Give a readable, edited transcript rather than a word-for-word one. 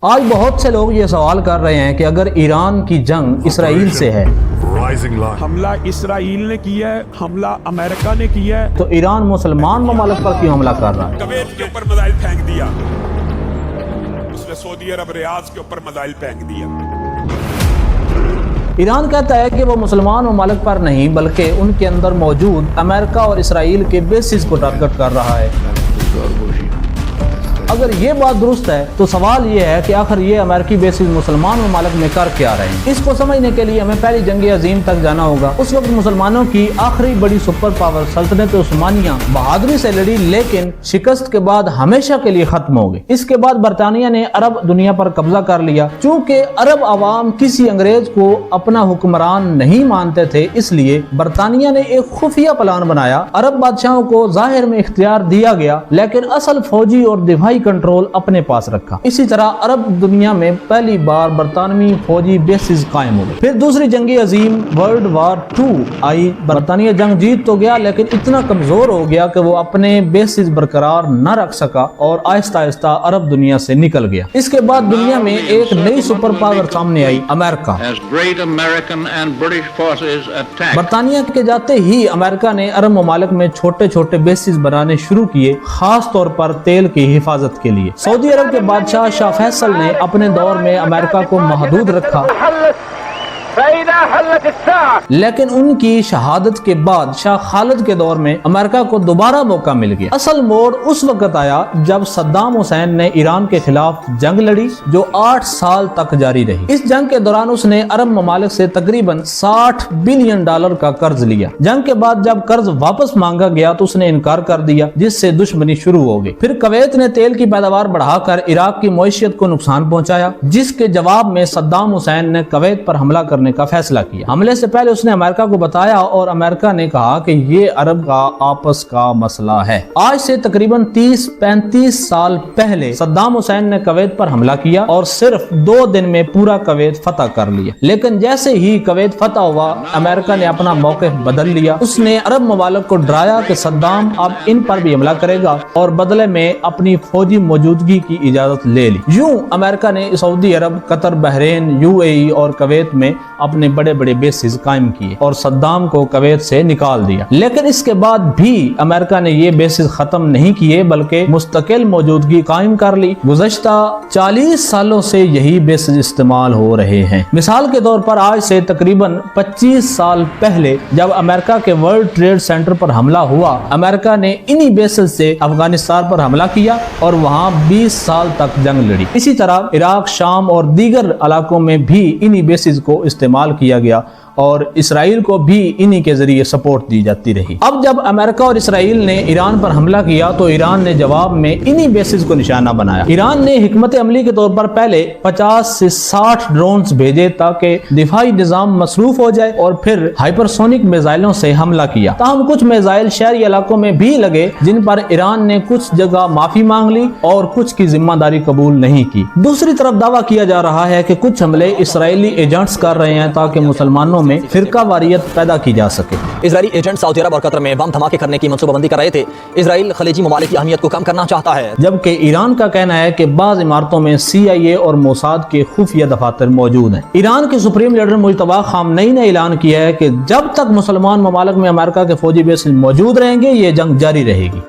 آج بہت سے لوگ یہ سوال کر رہے ہیں کہ اگر ایران کی جنگ اسرائیل سے ہے، حملہ اسرائیل نے کیا ہے، حملہ امریکہ نے کیا ہے، تو ایران مسلمان ممالک پر کیوں حملہ کر رہا ہے؟ کویت کے اوپر میزائل پھینک دیا، اس نے سعودی عرب ریاض کے اوپر میزائل پھینک دیا۔ ایران کہتا ہے کہ وہ مسلمان ممالک پر نہیں بلکہ ان کے اندر موجود امریکہ اور اسرائیل کے بیسز کو ٹارگٹ کر رہا ہے۔ اگر یہ بات درست ہے تو سوال یہ ہے کہ آخر یہ امریکی بیسز مسلمان ممالک میں کر کیا رہے ہیں؟ اس کو سمجھنے کے لیے ہمیں پہلی جنگ عظیم تک جانا ہوگا۔ اس وقت مسلمانوں کی آخری بڑی سپر پاور سلطنت عثمانیہ بہادری سے لڑی، لیکن شکست کے بعد ہمیشہ کے لیے ختم ہو گئی۔ اس کے بعد برطانیہ نے عرب دنیا پر قبضہ کر لیا۔ چونکہ عرب عوام کسی انگریز کو اپنا حکمران نہیں مانتے تھے، اس لیے برطانیہ نے ایک خفیہ پلان بنایا۔ عرب بادشاہوں کو ظاہر میں اختیار دیا گیا لیکن اصل فوجی اور دفاعی کنٹرول اپنے پاس رکھا۔ اسی طرح عرب دنیا میں پہلی بار برطانوی فوجی بیسز قائم ہو گئے۔ پھر دوسری جنگ عظیم ورلڈ وار 2 آئی۔ برطانیہ جنگ جیت تو گیا لیکن اتنا کمزور ہو گیا کہ وہ اپنے بیسز برقرار نہ رکھ سکا اور آہستہ آہستہ عرب دنیا سے نکل گیا۔ اس کے بعد دنیا میں ایک نئی سپر پاور سامنے آئی، امریکہ۔ برطانیہ کے جاتے ہی امریکہ نے عرب ممالک میں چھوٹے چھوٹے بیسز بنانے شروع کیے، خاص طور پر تیل کی حفاظت کے لیے۔ سعودی عرب کے بادشاہ شاہ فیصل نے اپنے دور میں امریکہ کو محدود رکھا، لیکن ان کی شہادت کے بعد شاہ خالد کے دور میں امریکہ کو دوبارہ موقع مل گیا۔ اصل موڑ اس وقت آیا جب صدام حسین نے ایران کے خلاف جنگ لڑی جو 8 سال تک جاری رہی۔ اس جنگ کے دوران اس نے عرب ممالک سے تقریباً $60 بلین کا قرض لیا۔ جنگ کے بعد جب قرض واپس مانگا گیا تو اس نے انکار کر دیا، جس سے دشمنی شروع ہو گئی۔ پھر کویت نے تیل کی پیداوار بڑھا کر عراق کی معیشت کو نقصان پہنچایا، جس کے جواب میں صدام حسین نے کویت پر حملہ کرنے کا فیصلہ کیا۔ حملے سے پہلے اس نے امریکہ کو بتایا اور امریکہ نے کہا کہ یہ عرب کا آپس کا مسئلہ ہے۔ آج سے تقریباً 30-35 سال پہلے صدام حسین نے کویت پر حملہ کیا اور صرف 2 دن میں پورا کویت فتح کر لیا۔ لیکن جیسے ہی کویت فتح ہوا، امریکہ نے اپنا موقف بدل لیا۔ اس نے عرب ممالک کو ڈرایا کہ صدام اب ان پر بھی حملہ کرے گا اور بدلے میں اپنی فوجی موجودگی کی اجازت لے لی۔ یوں امریکہ نے سعودی عرب، قطر، بحرین، UAE اور کویت میں اپنے بڑے بڑے بیسز قائم کیے اور صدام کو کویت سے نکال دیا۔ لیکن اس کے بعد بھی امریکہ نے یہ بیسز ختم نہیں کیے بلکہ مستقل موجودگی قائم کر لی۔ گزشتہ 40 سالوں سے یہی بیسز استعمال ہو رہے ہیں۔ مثال کے طور پر آج سے تقریباً 25 سال پہلے جب امریکہ کے ورلڈ ٹریڈ سینٹر پر حملہ ہوا، امریکہ نے انہی بیسز سے افغانستان پر حملہ کیا اور وہاں 20 سال تک جنگ لڑی۔ اسی طرح عراق، شام اور دیگر علاقوں میں بھی انہی بیسز کو استعمال کیا گیا اور اسرائیل کو بھی انہی کے ذریعے سپورٹ دی جاتی رہی۔ اب جب امریکہ اور اسرائیل نے ایران پر حملہ کیا تو ایران نے جواب میں انہی بیسز کو نشانہ بنایا۔ ایران نے حکمت عملی کے طور پر پہلے 50 سے 60 ڈرونز بھیجے تاکہ دفاعی نظام مصروف ہو جائے اور پھر ہائپرسونک میزائلوں سے حملہ کیا۔ تاہم کچھ میزائل شہری علاقوں میں بھی لگے جن پر ایران نے کچھ جگہ معافی مانگ لی اور کچھ کی ذمہ داری قبول نہیں کی۔ دوسری طرف دعویٰ کیا جا رہا ہے کہ کچھ حملے اسرائیلی ایجنٹس کر رہے ہیں تاکہ مسلمانوں میں فرقہ واریت پیدا کی جا سکے۔ اسرائیلی ایجنٹ سعودی عرب اور قطر میں بم دھماکے کرنے کی منصوبہ بندی کر رہے تھے۔ اسرائیل خلیجی ممالک کی اہمیت کو کم کرنا چاہتا ہے، جبکہ ایران کا کہنا ہے کہ بعض عمارتوں میں CIA اور موساد کے خفیہ دفاتر موجود ہیں۔ ایران کے سپریم لیڈر مجتبی خامنئی نے اعلان کیا ہے کہ جب تک مسلمان ممالک میں امریکہ کے فوجی بیس موجود رہیں گے یہ جنگ جاری رہے گی۔